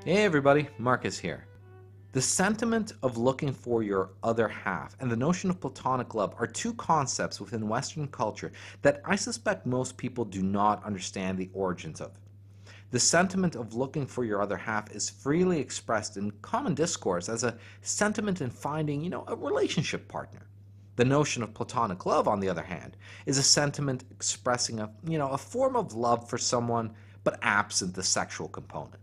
Hey everybody, Marcus here. The sentiment of looking for your other half and the notion of platonic love are two concepts within Western culture that I suspect most people do not understand the origins of. The sentiment of looking for your other half is freely expressed in common discourse as a sentiment in finding, a relationship partner. The notion of platonic love, on the other hand, is a sentiment expressing a form of love for someone but absent the sexual component.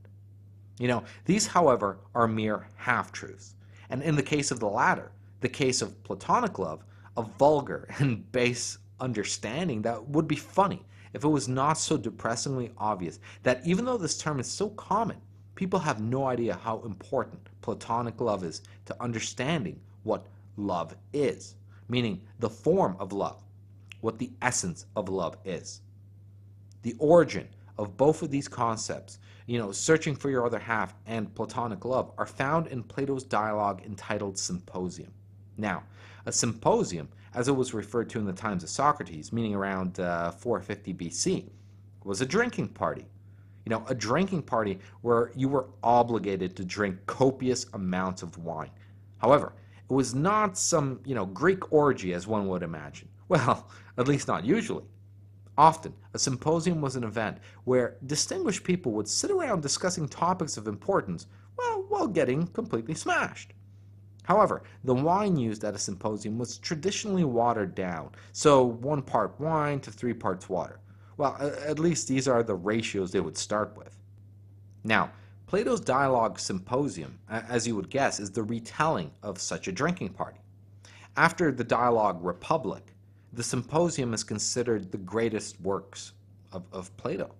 These, however, are mere half-truths, and in the case of the latter, the case of platonic love, a vulgar and base understanding that would be funny if it was not so depressingly obvious that even though this term is so common, people have no idea how important platonic love is to understanding what love is, meaning the form of love, what the essence of love is. The origin of both of these concepts, searching for your other half and platonic love, are found in Plato's dialogue entitled Symposium. Now, a symposium, as it was referred to in the times of Socrates, meaning around 450 BC, was a drinking party. A drinking party where you were obligated to drink copious amounts of wine. However, it was not some, Greek orgy as one would imagine. Well, at least not usually. Often, a symposium was an event where distinguished people would sit around discussing topics of importance, while getting completely smashed. However, the wine used at a symposium was traditionally watered down, so 1 part wine to 3 parts water. Well, at least these are the ratios they would start with. Now, Plato's dialogue Symposium, as you would guess, is the retelling of such a drinking party. After the dialogue Republic, the Symposium is considered the greatest works of Plato.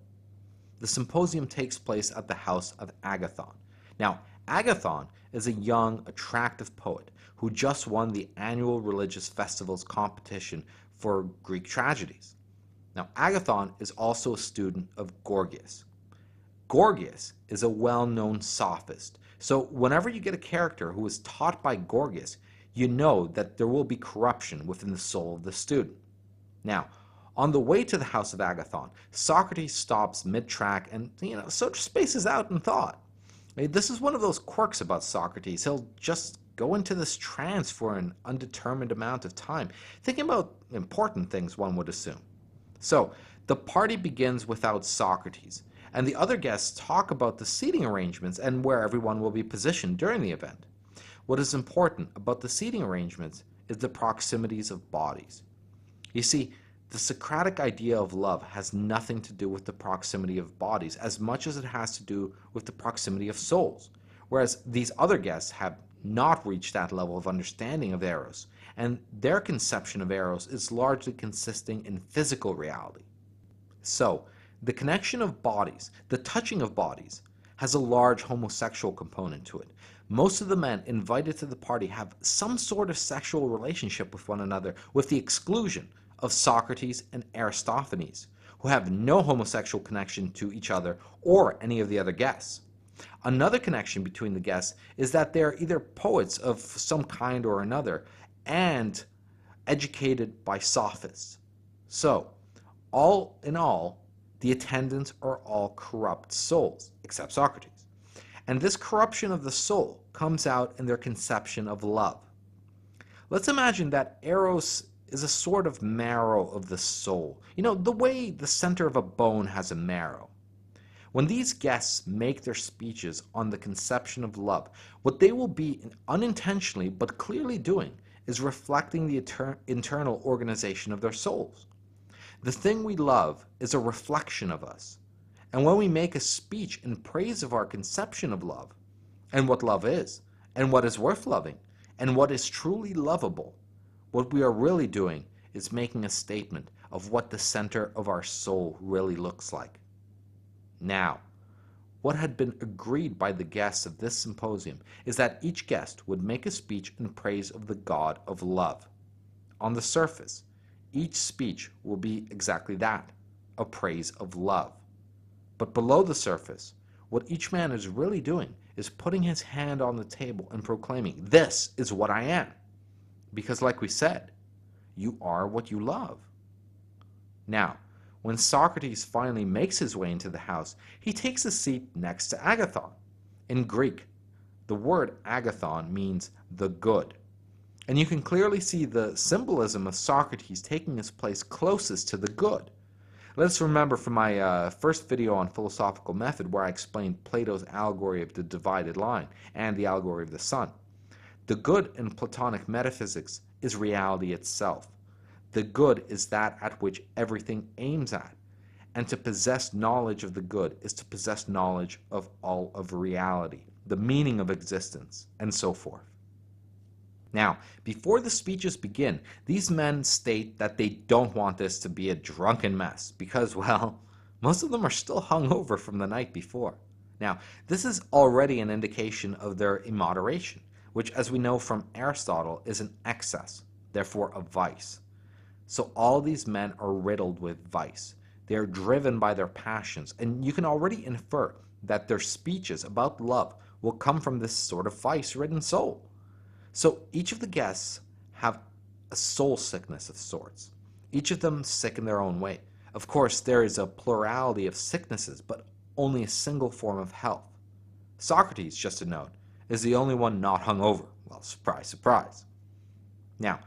The Symposium takes place at the house of Agathon. Now, Agathon is a young, attractive poet who just won the annual religious festivals competition for Greek tragedies. Now, Agathon is also a student of Gorgias. Gorgias is a well-known sophist, so whenever you get a character who is taught by Gorgias, you know that there will be corruption within the soul of the student. Now, on the way to the house of Agathon, Socrates stops mid-track and, sort of spaces out in thought. This is one of those quirks about Socrates. He'll just go into this trance for an undetermined amount of time, thinking about important things, one would assume. So, the party begins without Socrates, and the other guests talk about the seating arrangements and where everyone will be positioned during the event. What is important about the seating arrangements is the proximities of bodies. You see, the Socratic idea of love has nothing to do with the proximity of bodies as much as it has to do with the proximity of souls, whereas these other guests have not reached that level of understanding of Eros, and their conception of Eros is largely consisting in physical reality. So, the connection of bodies, the touching of bodies, has a large homosexual component to it. Most of the men invited to the party have some sort of sexual relationship with one another, with the exclusion of Socrates and Aristophanes, who have no homosexual connection to each other or any of the other guests. Another connection between the guests is that they are either poets of some kind or another and educated by sophists. So, all in all, the attendants are all corrupt souls, except Socrates. And this corruption of the soul comes out in their conception of love. Let's imagine that Eros is a sort of marrow of the soul. The way the center of a bone has a marrow. When these guests make their speeches on the conception of love, what they will be unintentionally but clearly doing is reflecting the internal organization of their souls. The thing we love is a reflection of us. And when we make a speech in praise of our conception of love, and what love is, and what is worth loving, and what is truly lovable, what we are really doing is making a statement of what the center of our soul really looks like. Now, what had been agreed by the guests of this symposium is that each guest would make a speech in praise of the god of love. On the surface, each speech will be exactly that, a praise of love. But below the surface, what each man is really doing is putting his hand on the table and proclaiming, "This is what I am." Because like we said, you are what you love. Now, when Socrates finally makes his way into the house, he takes a seat next to Agathon. In Greek, the word agathon means the good. And you can clearly see the symbolism of Socrates taking his place closest to the good. Let's remember from my first video on philosophical method where I explained Plato's allegory of the divided line and the allegory of the sun. The good in Platonic metaphysics is reality itself. The good is that at which everything aims at. And to possess knowledge of the good is to possess knowledge of all of reality, the meaning of existence, and so forth. Now, before the speeches begin, these men state that they don't want this to be a drunken mess because, well, most of them are still hungover from the night before. Now, this is already an indication of their immoderation, which, as we know from Aristotle, is an excess, therefore a vice. So all these men are riddled with vice. They are driven by their passions, and you can already infer that their speeches about love will come from this sort of vice-ridden soul. So each of the guests have a soul sickness of sorts, each of them sick in their own way. Of course, there is a plurality of sicknesses, but only a single form of health. Socrates, just to note, is the only one not hungover. Well, surprise, surprise. Now,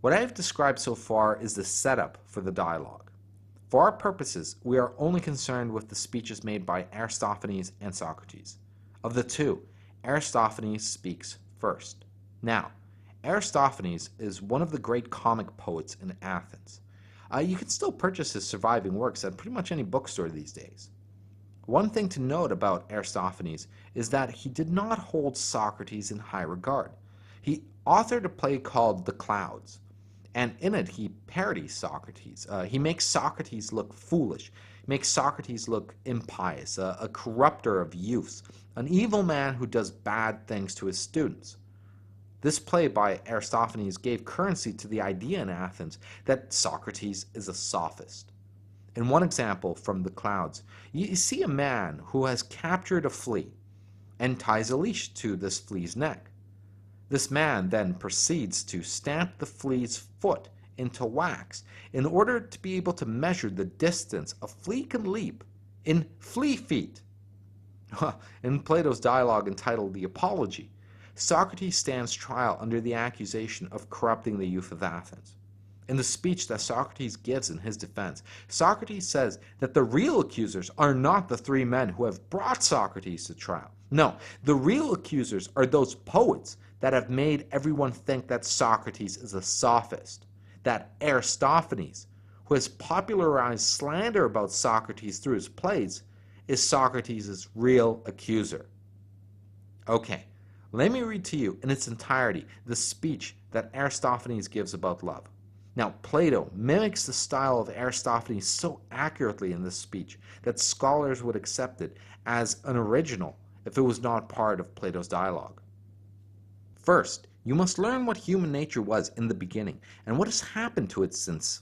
what I have described so far is the setup for the dialogue. For our purposes, we are only concerned with the speeches made by Aristophanes and Socrates. Of the two, Aristophanes speaks first. Now, Aristophanes is one of the great comic poets in Athens. You can still purchase his surviving works at pretty much any bookstore these days. One thing to note about Aristophanes is that he did not hold Socrates in high regard. He authored a play called The Clouds, and in it he parodies Socrates. He makes Socrates look foolish, makes Socrates look impious, a corrupter of youths, an evil man who does bad things to his students. This play by Aristophanes gave currency to the idea in Athens that Socrates is a sophist. In one example from The Clouds, you see a man who has captured a flea and ties a leash to this flea's neck. This man then proceeds to stamp the flea's foot into wax in order to be able to measure the distance a flea can leap in flea feet. In Plato's dialogue entitled The Apology, Socrates stands trial under the accusation of corrupting the youth of Athens. In the speech that Socrates gives in his defense, Socrates says that the real accusers are not the three men who have brought Socrates to trial. No, the real accusers are those poets that have made everyone think that Socrates is a sophist, that Aristophanes, who has popularized slander about Socrates through his plays, is Socrates' real accuser. Okay, let me read to you in its entirety the speech that Aristophanes gives about love. Now, Plato mimics the style of Aristophanes so accurately in this speech that scholars would accept it as an original if it was not part of Plato's dialogue. First, you must learn what human nature was in the beginning and what has happened to it since.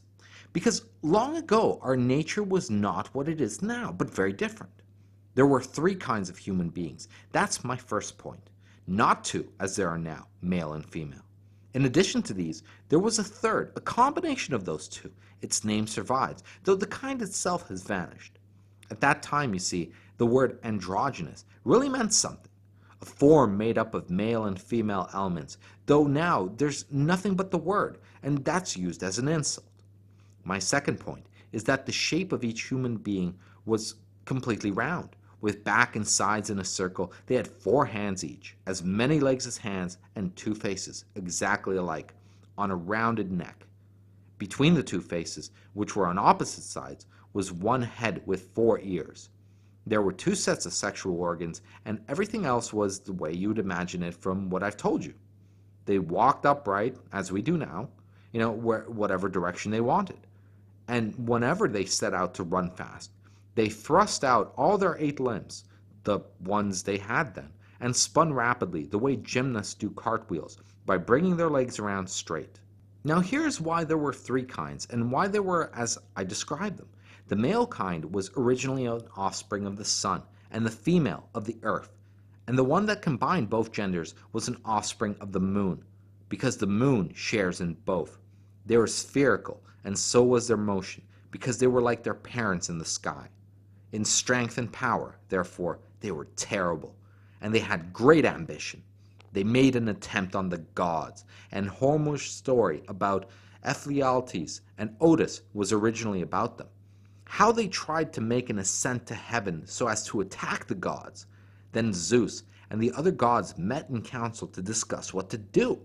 Because long ago, our nature was not what it is now, but very different. There were three kinds of human beings. That's my first point. Not two, as there are now, male and female. In addition to these, there was a third, a combination of those two. Its name survives, though the kind itself has vanished. At that time, you see, the word androgynous really meant something. A form made up of male and female elements, though now there's nothing but the word, and that's used as an insult. My second point is that the shape of each human being was completely round. With back and sides in a circle, they had 4 hands each, as many legs as hands, and 2 faces, exactly alike, on a rounded neck. Between the 2 faces, which were on opposite sides, was 1 head with 4 ears. There were 2 sets of sexual organs, and everything else was the way you would imagine it from what I've told you. They walked upright, as we do now, whatever direction they wanted. And whenever they set out to run fast, they thrust out all their 8 limbs, the ones they had then, and spun rapidly the way gymnasts do cartwheels, by bringing their legs around straight. Now here's why there were 3 kinds, and why they were as I described them. The male kind was originally an offspring of the sun, and the female of the earth. And the one that combined both genders was an offspring of the moon, because the moon shares in both. They were spherical, and so was their motion, because they were like their parents in the sky. In strength and power, therefore, they were terrible. and they had great ambition. They made an attempt on the gods, and Homer's story about Ephialtes and Otis was originally about them. How they tried to make an ascent to heaven so as to attack the gods. Then Zeus and the other gods met in council to discuss what to do,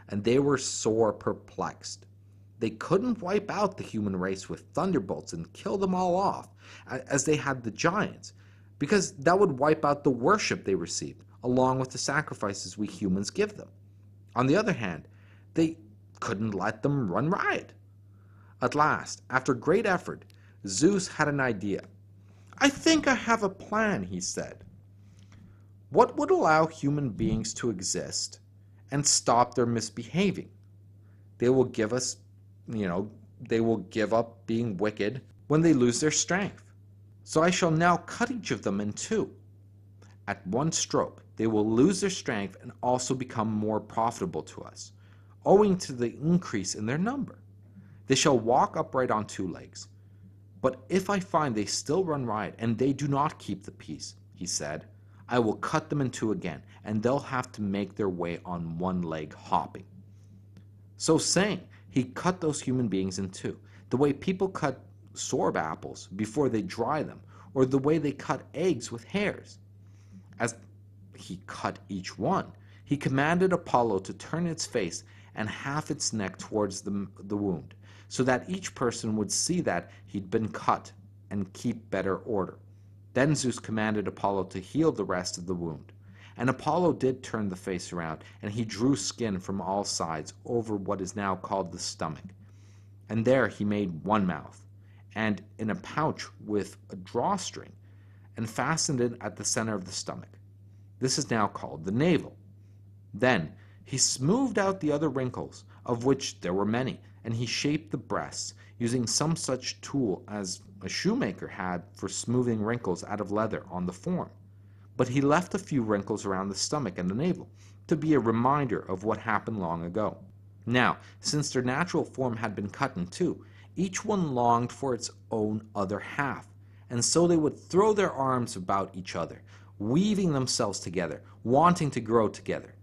and they were sore perplexed. They couldn't wipe out the human race with thunderbolts and kill them all off, as they had the giants, because that would wipe out the worship they received, along with the sacrifices we humans give them. On the other hand, they couldn't let them run riot. At last, after great effort, Zeus had an idea. "I think I have a plan," he said. "What would allow human beings to exist and stop their misbehaving? They will give us, they will give up being wicked when they lose their strength. So I shall now cut each of them in two. At one stroke, they will lose their strength and also become more profitable to us, owing to the increase in their number. They shall walk upright on two legs. But if I find they still run riot and they do not keep the peace," he said, "I will cut them in two again, and they'll have to make their way on one leg hopping." So saying, he cut those human beings in two, the way people cut sorb apples before they dry them, or the way they cut eggs with hairs. As he cut each one, he commanded Apollo to turn its face and half its neck towards the wound, so that each person would see that he'd been cut and keep better order. Then Zeus commanded Apollo to heal the rest of the wound. And Apollo did turn the face around, and he drew skin from all sides over what is now called the stomach. And there he made one mouth, and in a pouch with a drawstring, and fastened it at the center of the stomach. This is now called the navel. Then he smoothed out the other wrinkles, of which there were many, and he shaped the breasts, using some such tool as a shoemaker had for smoothing wrinkles out of leather on the form. But he left a few wrinkles around the stomach and the navel, to be a reminder of what happened long ago. Now, since their natural form had been cut in two, each one longed for its own other half, and so they would throw their arms about each other, weaving themselves together, wanting to grow together.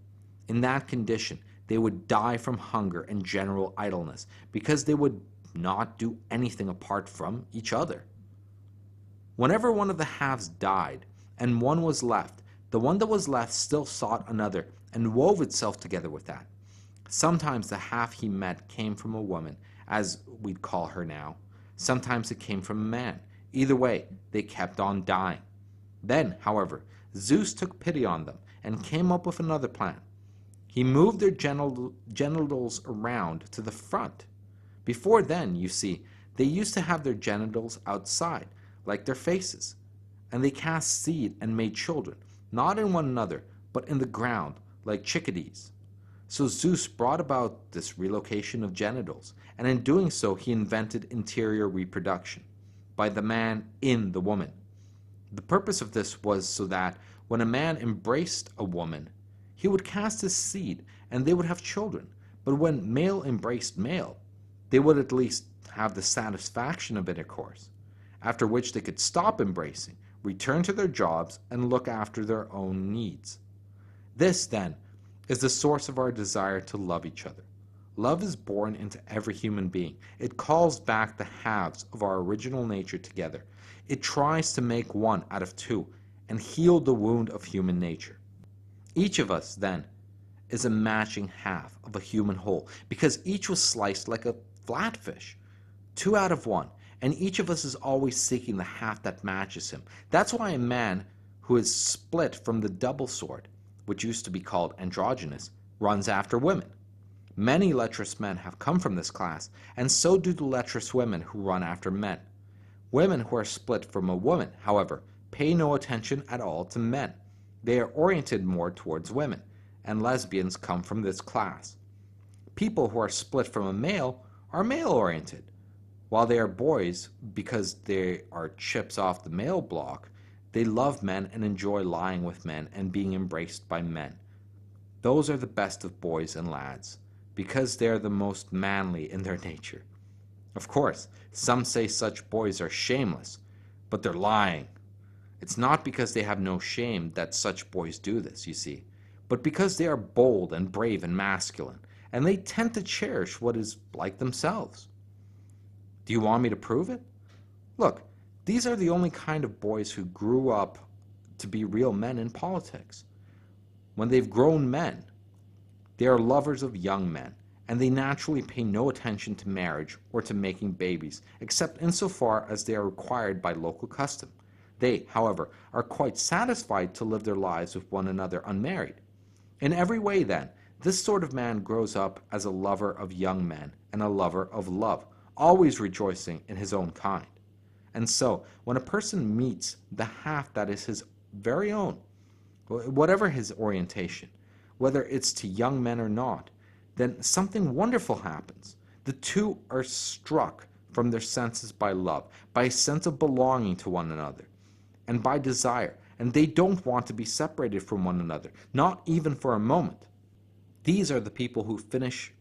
In that condition, they would die from hunger and general idleness, because they would not do anything apart from each other. Whenever one of the halves died, and one was left, the one that was left still sought another, and wove itself together with that. Sometimes the half he met came from a woman, as we'd call her now. Sometimes it came from a man. Either way, they kept on dying. Then, however, Zeus took pity on them, and came up with another plan. He moved their genitals around to the front. Before then, you see, they used to have their genitals outside, like their faces. And they cast seed and made children, not in one another, but in the ground, like chickadees. So Zeus brought about this relocation of genitals, and in doing so he invented interior reproduction, by the man in the woman. The purpose of this was so that when a man embraced a woman, he would cast his seed and they would have children, but when male embraced male, they would at least have the satisfaction of intercourse, after which they could stop embracing, return to their jobs, and look after their own needs. This, then, is the source of our desire to love each other. Love is born into every human being. It calls back the halves of our original nature together. It tries to make one out of two and heal the wound of human nature. Each of us, then, is a matching half of a human whole, because each was sliced like a flatfish, two out of one, and each of us is always seeking the half that matches him. That's why a man who is split from the double sword, which used to be called androgynous, runs after women. Many lecherous men have come from this class, and so do the lecherous women who run after men. Women who are split from a woman, however, pay no attention at all to men. They are oriented more towards women, and lesbians come from this class. People who are split from a male are male-oriented, while they are boys because they are chips off the male block. They love men and enjoy lying with men and being embraced by men. Those are the best of boys and lads, because they are the most manly in their nature. Of course, some say such boys are shameless, but they're lying. It's not because they have no shame that such boys do this, you see, but because they are bold and brave and masculine, and they tend to cherish what is like themselves. Do you want me to prove it? Look, these are the only kind of boys who grew up to be real men in politics. When they've grown men, they are lovers of young men, and they naturally pay no attention to marriage or to making babies, except insofar as they are required by local custom. They, however, are quite satisfied to live their lives with one another unmarried. In every way, then, this sort of man grows up as a lover of young men and a lover of love, always rejoicing in his own kind. And so, when a person meets the half that is his very own, whatever his orientation, whether it's to young men or not, then something wonderful happens. The two are struck from their senses by love, by a sense of belonging to one another, and by desire, and they don't want to be separated from one another, not even for a moment. These are the people who finish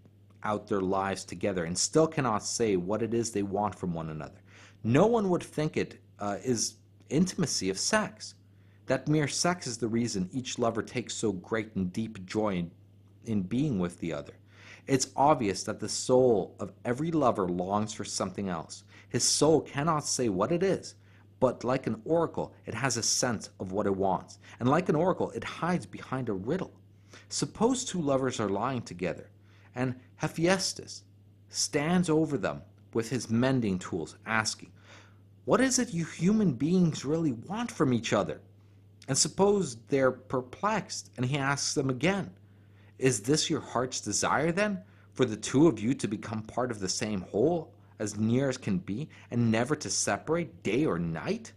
out their lives together and still cannot say what it is they want from one another. No one would think it is intimacy of sex. That mere sex is the reason each lover takes so great and deep joy in being with the other. It's obvious that the soul of every lover longs for something else. His soul cannot say what it is, but like an oracle, it has a sense of what it wants, and like an oracle, it hides behind a riddle. Suppose two lovers are lying together, and Hephaestus stands over them with his mending tools, asking, "What is it you human beings really want from each other?" And suppose they're perplexed, and he asks them again, "Is this your heart's desire, then, for the two of you to become part of the same whole, as near as can be, and never to separate day or night?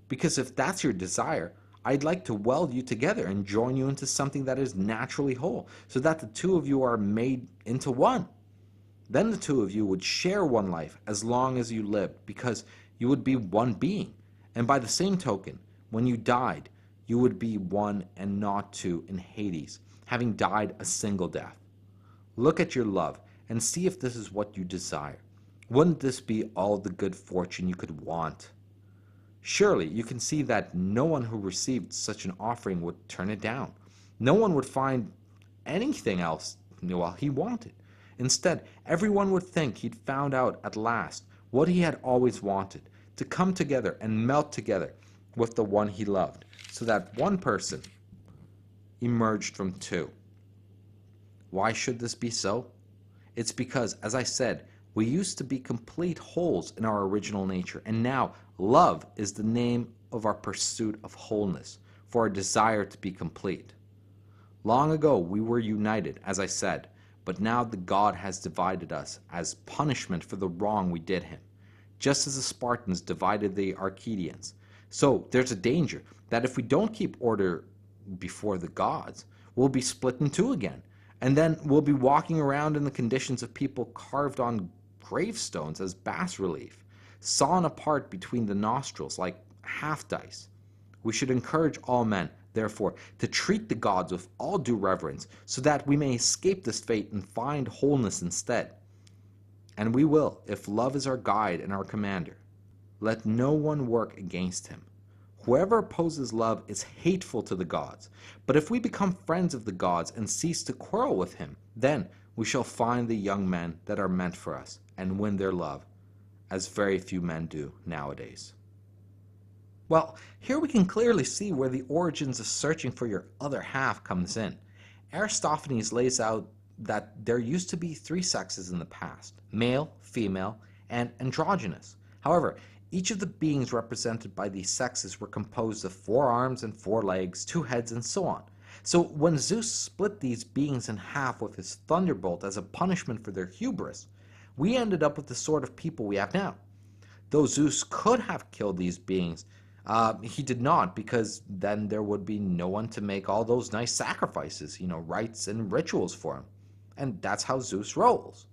Because if that's your desire, I'd like to weld you together and join you into something that is naturally whole, so that the two of you are made into one. Then the two of you would share one life as long as you lived, because you would be one being. And by the same token, when you died, you would be one and not two in Hades, having died a single death. Look at your love and see if this is what you desire. Wouldn't this be all the good fortune you could want? Surely you can see that no one who received such an offering would turn it down. No one would find anything else he wanted. Instead, everyone would think he'd found out at last what he had always wanted, to come together and melt together with the one he loved, so that one person emerged from two. Why should this be so? It's because, as I said, we used to be complete wholes in our original nature, and now love is the name of our pursuit of wholeness, for our desire to be complete. Long ago we were united, as I said, but now the god has divided us as punishment for the wrong we did him, just as the Spartans divided the Arcadians. So there's a danger that if we don't keep order before the gods, we'll be split in two again, and then we'll be walking around in the conditions of people carved on gravestones as bas-relief, sawn apart between the nostrils like half-dice. We should encourage all men, therefore, to treat the gods with all due reverence, so that we may escape this fate and find wholeness instead. And we will, if love is our guide and our commander. Let no one work against him. Whoever opposes love is hateful to the gods. But if we become friends of the gods and cease to quarrel with him, then we shall find the young men that are meant for us and win their love, as very few men do nowadays. Well, here we can clearly see where the origins of searching for your other half comes in. Aristophanes lays out that there used to be three sexes in the past: male, female, and androgynous. However, each of the beings represented by these sexes were composed of 4 arms and 4 legs, 2 heads, and so on. So when Zeus split these beings in half with his thunderbolt as a punishment for their hubris, we ended up with the sort of people we have now. Though Zeus could have killed these beings, he did not, because then there would be no one to make all those nice sacrifices, rites and rituals for him. And that's how Zeus rolls.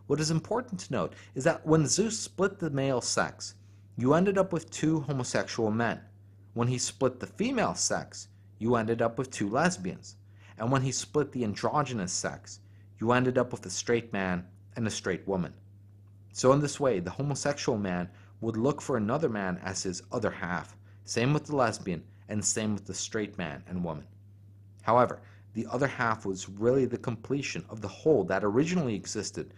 What is important to note is that when Zeus split the male sex, you ended up with 2 homosexual men. When he split the female sex, you ended up with 2 lesbians. And when he split the androgynous sex, you ended up with a straight man and a straight woman. So in this way, the homosexual man would look for another man as his other half, Same with the lesbian, and same with the straight man and woman. However, the other half was really the completion of the whole that originally existed,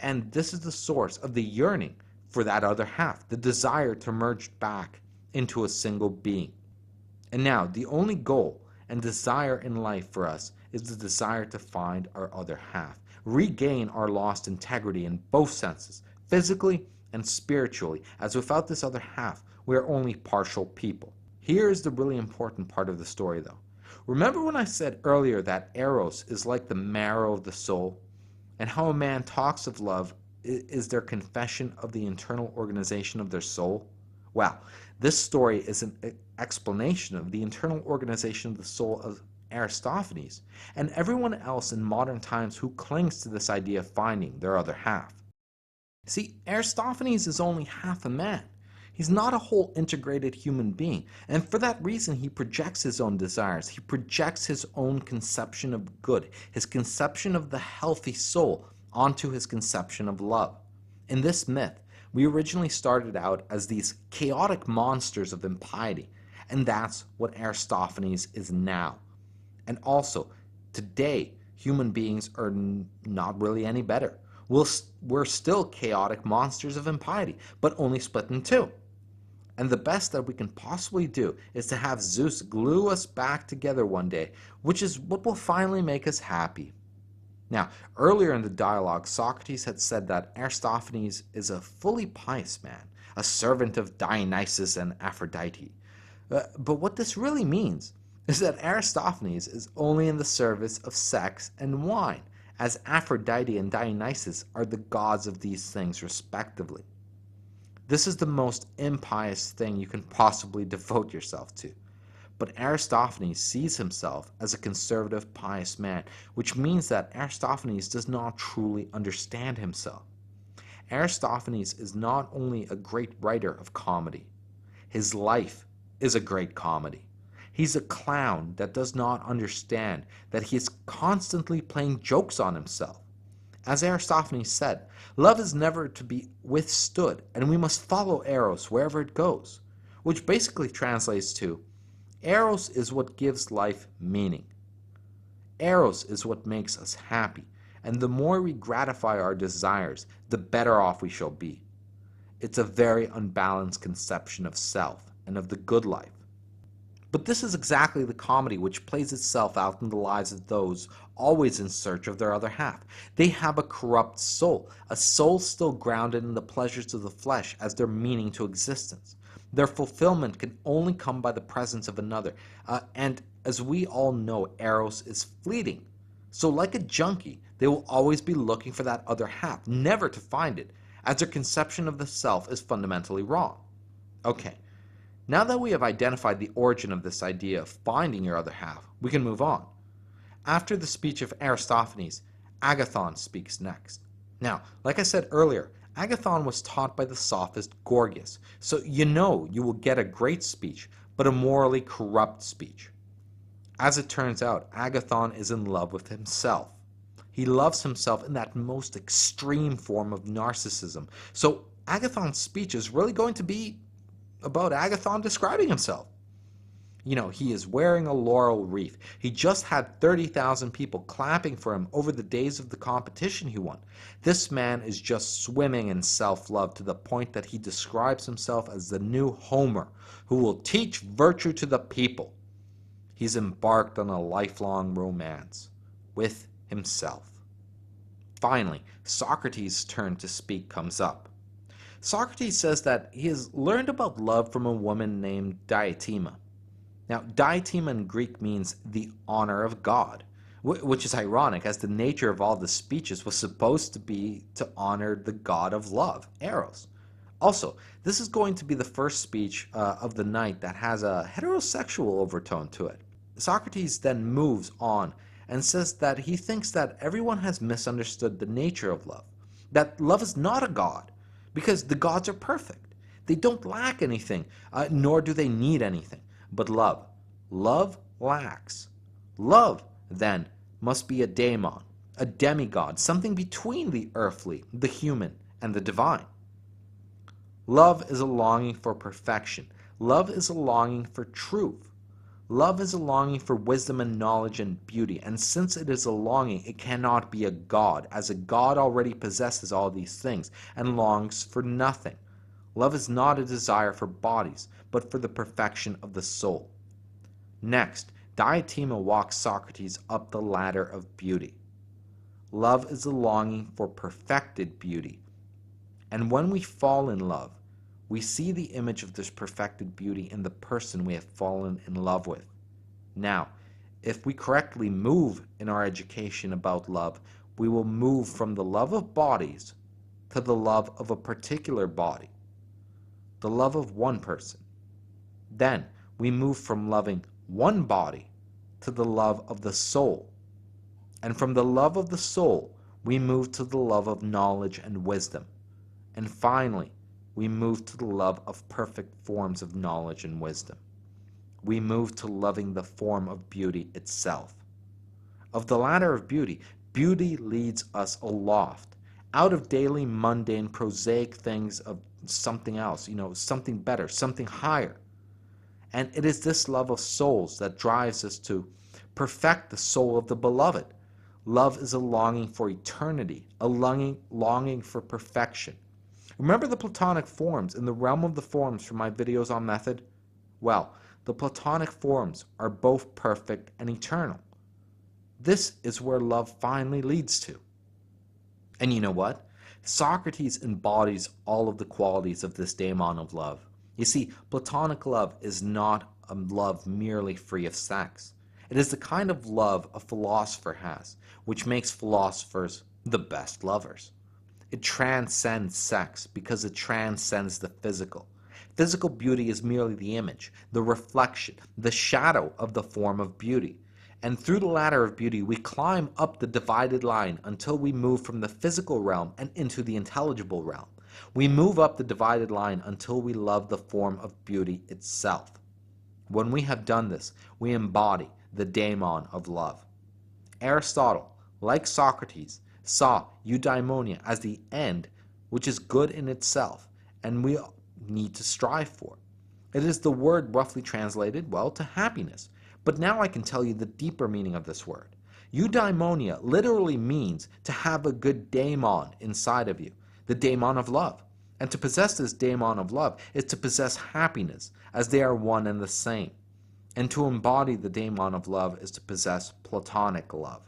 and this is the source of the yearning for that other half, the desire to merge back into a single being. And now, the only goal and desire in life for us is the desire to find our other half, regain our lost integrity in both senses, physically and spiritually, as without this other half, we are only partial people. Here is the really important part of the story, though. Remember when I said earlier that eros is like the marrow of the soul, and how a man talks of love is their confession of the internal organization of their soul? Well, this story is an explanation of the internal organization of the soul of Aristophanes and everyone else in modern times who clings to this idea of finding their other half. See, Aristophanes is only half a man. He's not a whole integrated human being, and for that reason he projects his own desires. He projects his own conception of good, his conception of the healthy soul, onto his conception of love. In this myth, we originally started out as these chaotic monsters of impiety, and that's what Aristophanes is now. And also, today, human beings are not really any better. We're still chaotic monsters of impiety, but only split in two. And the best that we can possibly do is to have Zeus glue us back together one day, which is what will finally make us happy. Now, earlier in the dialogue, Socrates had said that Aristophanes is a fully pious man, a servant of Dionysus and Aphrodite. But what this really means is that Aristophanes is only in the service of sex and wine, as Aphrodite and Dionysus are the gods of these things respectively. This is the most impious thing you can possibly devote yourself to. But Aristophanes sees himself as a conservative, pious man, which means that Aristophanes does not truly understand himself. Aristophanes is not only a great writer of comedy, his life is a great comedy. He's a clown that does not understand that he is constantly playing jokes on himself. As Aristophanes said, love is never to be withstood, and we must follow Eros wherever it goes, which basically translates to, Eros is what gives life meaning. Eros is what makes us happy, and the more we gratify our desires, the better off we shall be. It's a very unbalanced conception of self and of the good life. But this is exactly the comedy which plays itself out in the lives of those always in search of their other half. They have a corrupt soul, a soul still grounded in the pleasures of the flesh as their meaning to existence. Their fulfillment can only come by the presence of another, and as we all know, Eros is fleeting. So like a junkie, they will always be looking for that other half, never to find it, as their conception of the self is fundamentally wrong. Okay. Now that we have identified the origin of this idea of finding your other half, we can move on. After the speech of Aristophanes, Agathon speaks next. Now, like I said earlier, Agathon was taught by the sophist Gorgias, so you know you will get a great speech, but a morally corrupt speech. As it turns out, Agathon is in love with himself. He loves himself in that most extreme form of narcissism. So Agathon's speech is really going to be about Agathon describing himself. You know, he is wearing a laurel wreath. He just had 30,000 people clapping for him over the days of the competition he won. This man is just swimming in self-love to the point that he describes himself as the new Homer, who will teach virtue to the people. He's embarked on a lifelong romance with himself. Finally, Socrates' turn to speak comes up. Socrates says that he has learned about love from a woman named Diotima. Now, Diotima in Greek means the honor of God, which is ironic as the nature of all the speeches was supposed to be to honor the god of love, Eros. Also, this is going to be the first speech of the night that has a heterosexual overtone to it. Socrates then moves on and says that he thinks that everyone has misunderstood the nature of love, that love is not a god, because the gods are perfect. They don't lack anything, nor do they need anything. But love lacks. Love, then, must be a daemon, a demigod, something between the earthly, the human, and the divine. Love is a longing for perfection. Love is a longing for truth. Love is a longing for wisdom and knowledge and beauty, and since it is a longing, it cannot be a god, as a god already possesses all these things and longs for nothing. Love is not a desire for bodies, but for the perfection of the soul. Next, Diotima walks Socrates up the ladder of beauty. Love is a longing for perfected beauty, and when we fall in love, we see the image of this perfected beauty in the person we have fallen in love with. Now, if we correctly move in our education about love, we will move from the love of bodies to the love of a particular body, the love of one person. Then we move from loving one body to the love of the soul. And from the love of the soul, we move to the love of knowledge and wisdom. And finally, we move to the love of perfect forms of knowledge and wisdom. We move to loving the form of beauty itself. Of the ladder of beauty, beauty leads us aloft, out of daily, mundane, prosaic things of something else, something better, something higher. And it is this love of souls that drives us to perfect the soul of the beloved. Love is a longing for eternity, a longing for perfection. Remember the Platonic forms in the realm of the forms from my videos on method? Well, the Platonic forms are both perfect and eternal. This is where love finally leads to. And you know what? Socrates embodies all of the qualities of this daemon of love. You see, Platonic love is not a love merely free of sex. It is the kind of love a philosopher has, which makes philosophers the best lovers. It transcends sex because it transcends the physical. Physical beauty is merely the image, the reflection, the shadow of the form of beauty. And through the ladder of beauty, we climb up the divided line until we move from the physical realm and into the intelligible realm. We move up the divided line until we love the form of beauty itself. When we have done this, we embody the daemon of love. Aristotle, like Socrates, saw eudaimonia as the end, which is good in itself, and we need to strive for. It is the word roughly translated, well, to happiness. But now I can tell you the deeper meaning of this word. Eudaimonia literally means to have a good daemon inside of you, the daemon of love. And to possess this daemon of love is to possess happiness, as they are one and the same. And to embody the daemon of love is to possess Platonic love.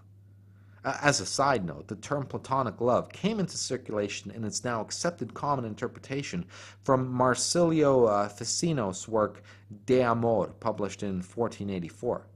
As a side note, the term Platonic love came into circulation in its now accepted common interpretation from Marsilio Ficino's work De Amor, published in 1484.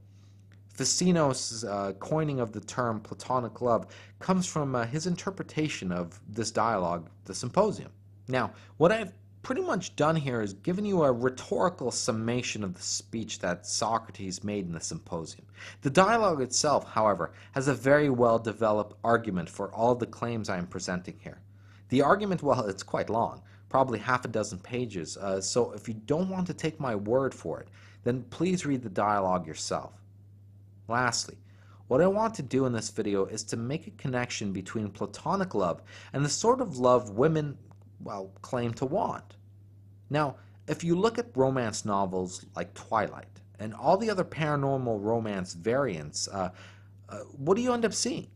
Ficino's coining of the term Platonic love comes from his interpretation of this dialogue, the Symposium. Now, what I've pretty much done here is given you a rhetorical summation of the speech that Socrates made in the Symposium. The dialogue itself, however, has a very well-developed argument for all the claims I am presenting here. The argument, well, it's quite long, probably half a dozen pages, so if you don't want to take my word for it, then please read the dialogue yourself. Lastly, what I want to do in this video is to make a connection between Platonic love and the sort of love women, well, claim to want. Now, if you look at romance novels like Twilight and all the other paranormal romance variants, what do you end up seeing?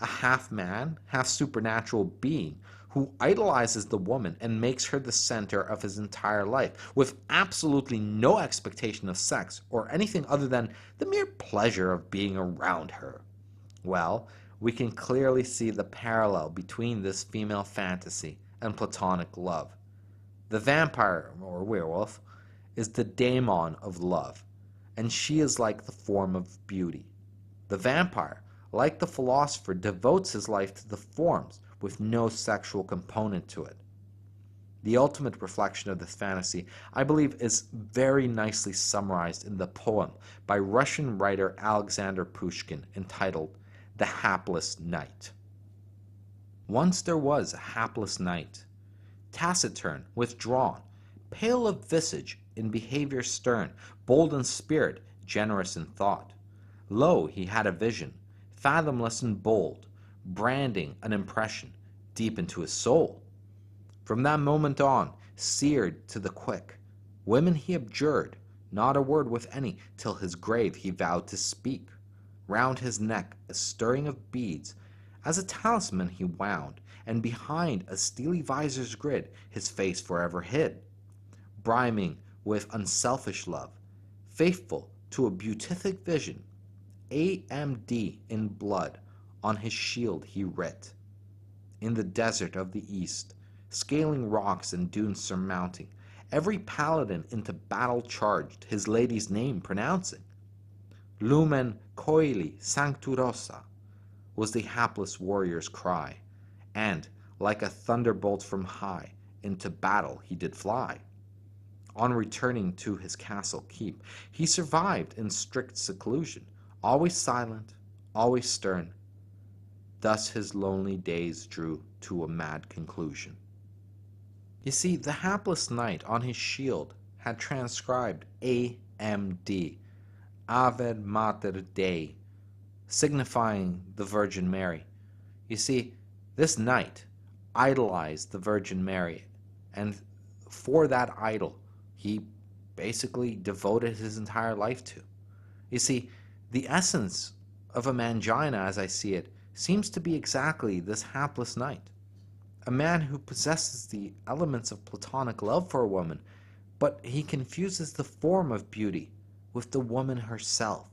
A half-man, half-supernatural being who idolizes the woman and makes her the center of his entire life, with absolutely no expectation of sex or anything other than the mere pleasure of being around her. Well, we can clearly see the parallel between this female fantasy and Platonic love. The vampire, or werewolf, is the daemon of love, and she is like the form of beauty. The vampire, like the philosopher, devotes his life to the forms with no sexual component to it. The ultimate reflection of this fantasy, I believe, is very nicely summarized in the poem by Russian writer Alexander Pushkin entitled The Hapless Knight. Once there was a hapless knight, taciturn, withdrawn, pale of visage, in behavior stern, bold in spirit, generous in thought. Lo, he had a vision, fathomless and bold, branding an impression deep into his soul. From that moment on, seared to the quick, Women he abjured, not a word with any, till his grave he vowed to speak. Round his neck a stirring of beads, as a talisman he wound, and behind a steely visor's grid his face forever hid. Briming with unselfish love, faithful to a beatific vision, AMD in blood on his shield he writ. In the desert of the east, scaling rocks and dunes surmounting, every paladin into battle charged, his lady's name pronouncing. Lumen coeli sancturosa was the hapless warrior's cry, and, like a thunderbolt from high, into battle he did fly. On returning to his castle keep, he survived in strict seclusion, always silent, always stern. Thus his lonely days drew to a mad conclusion. You see, the hapless knight on his shield had transcribed AMD, Ave Mater Dei, signifying the Virgin Mary. You see, this knight idolized the Virgin Mary, and for that idol, he basically devoted his entire life to. You see, the essence of a mangina, as I see it, seems to be exactly this hapless knight. A man who possesses the elements of platonic love for a woman, but he confuses the form of beauty with the woman herself.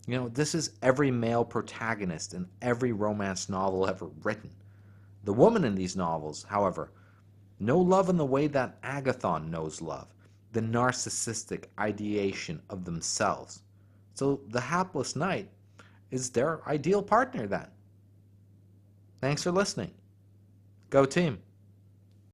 You know, this is every male protagonist in every romance novel ever written. The woman in these novels, however, know love in the way that Agathon knows love, the narcissistic ideation of themselves. So the hapless knight is their ideal partner then. Thanks for listening. Go team.